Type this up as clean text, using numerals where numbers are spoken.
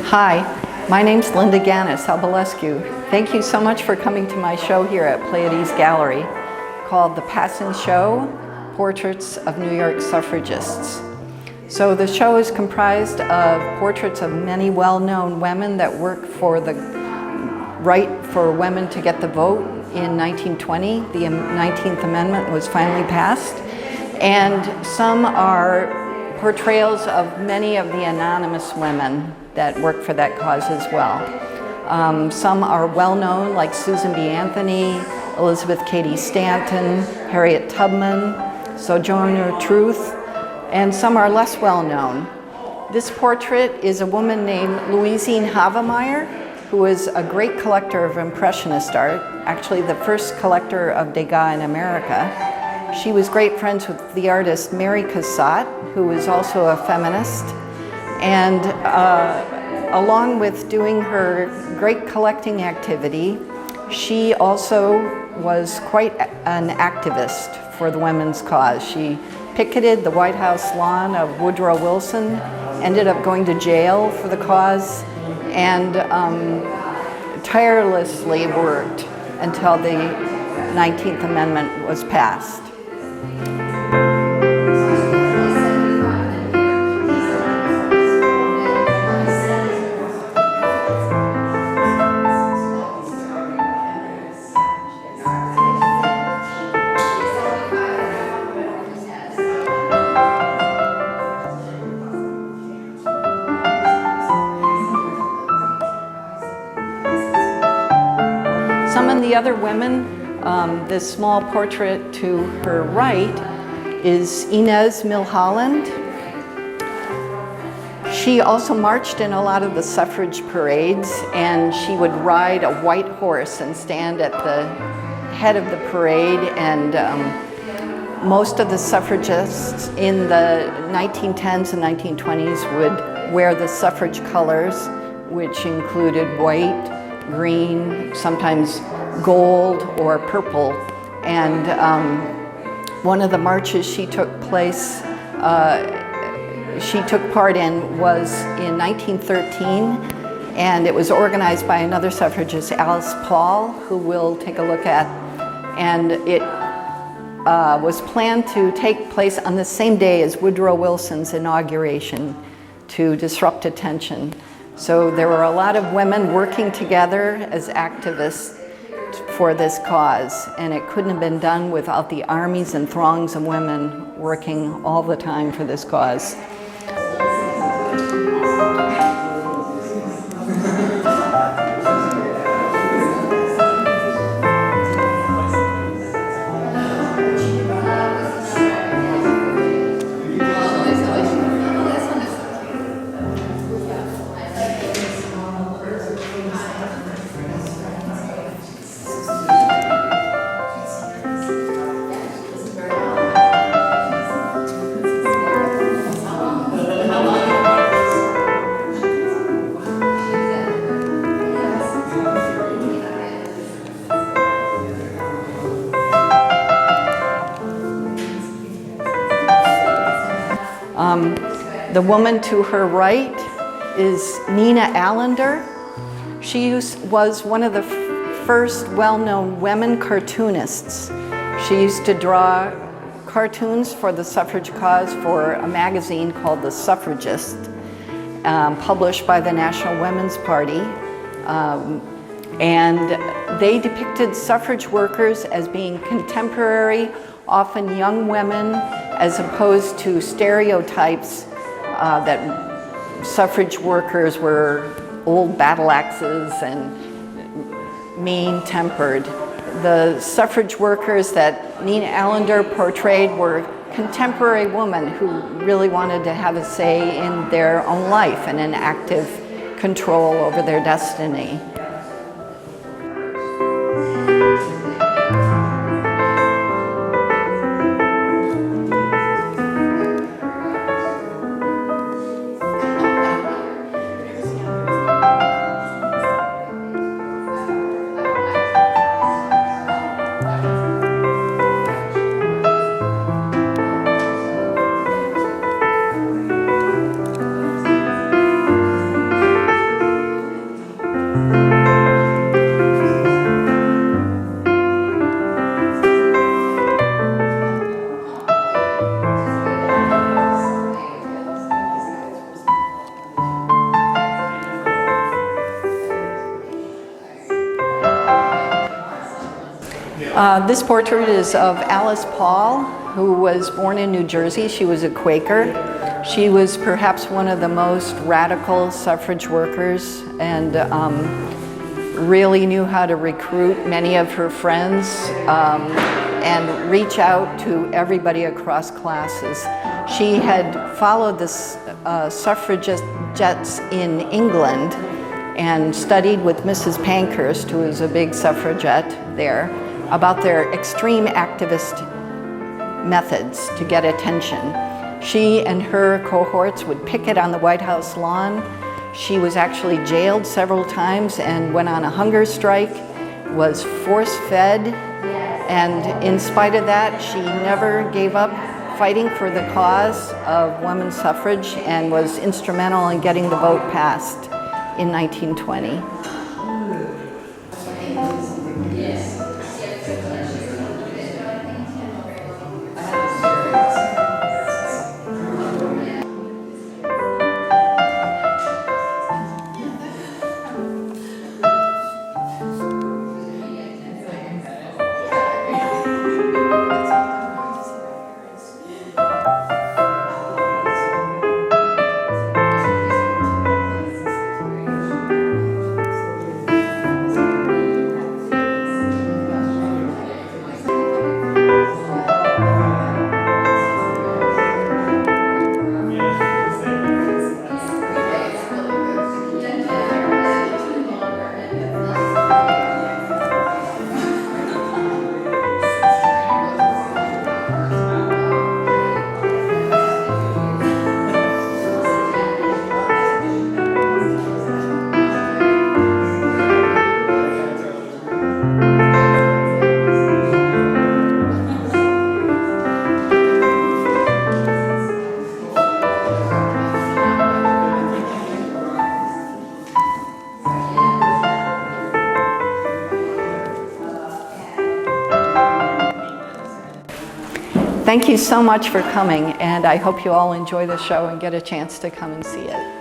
Hi, my name's Linda Ganus Albulescu. Thank you so much for coming to my show here at PLEIADES Gallery called The Passing Show, Portraits of New York Suffragists. So the show is comprised of portraits of many well-known women that worked for the right for women to get the vote in 1920. The 19th Amendment was finally passed. And some are portrayals of many of the anonymous women that worked for that cause as well. Some are well-known, like Susan B. Anthony, Elizabeth Cady Stanton, Harriet Tubman, Sojourner Truth, and some are less well-known. This portrait is a woman named Louise Havemeyer, who is a great collector of Impressionist art, actually the first collector of Degas in America. She was great friends with the artist Mary Cassatt, who is also a feminist. And along with doing her great collecting activity, she also was quite an activist for the women's cause. She picketed the White House lawn of Woodrow Wilson, ended up going to jail for the cause, and tirelessly worked until the 19th Amendment was passed. Some of the other women, this small portrait to her right is Enas Mulholland. She also marched in a lot of the suffrage parades, and she would ride a white horse and stand at the head of the parade. And most of the suffragists in the 1910s and 1920s would wear the suffrage colors, which included white, green, sometimes gold or purple. And one of the marches she took part in was in 1913, and it was organized by another suffragist, Alice Paul, who we'll take a look at. And it was planned to take place on the same day as Woodrow Wilson's inauguration to disrupt attention. So there were a lot of women working together as activists for this cause, and it couldn't have been done without the armies and throngs of women working all the time for this cause. The woman to her right is Nina Allender. She was one of the first well-known women cartoonists. She used to draw cartoons for the suffrage cause for a magazine called The Suffragists, published by the National Women's Party. And they depicted suffrage workers as being contemporary, often young women, as opposed to stereotypes that suffrage workers were old battle axes and mean-tempered. The suffrage workers that Nina Allender portrayed were contemporary women who really wanted to have a say in their own life and an active control over their destiny. This portrait is of Alice Paul, who was born in New Jersey. She was a Quaker. She was perhaps one of the most radical suffrage workers and really knew how to recruit many of her friends and reach out to everybody across classes. She had followed the suffragettes in England and studied with Mrs. Pankhurst, who was a big suffragette there, about their extreme activist methods to get attention. She and her cohorts would picket on the White House lawn. She was actually jailed several times and went on a hunger strike, was force-fed, and in spite of that, she never gave up fighting for the cause of women's suffrage and was instrumental in getting the vote passed in 1920. Thank you so much for coming, and I hope you all enjoy the show and get a chance to come and see it.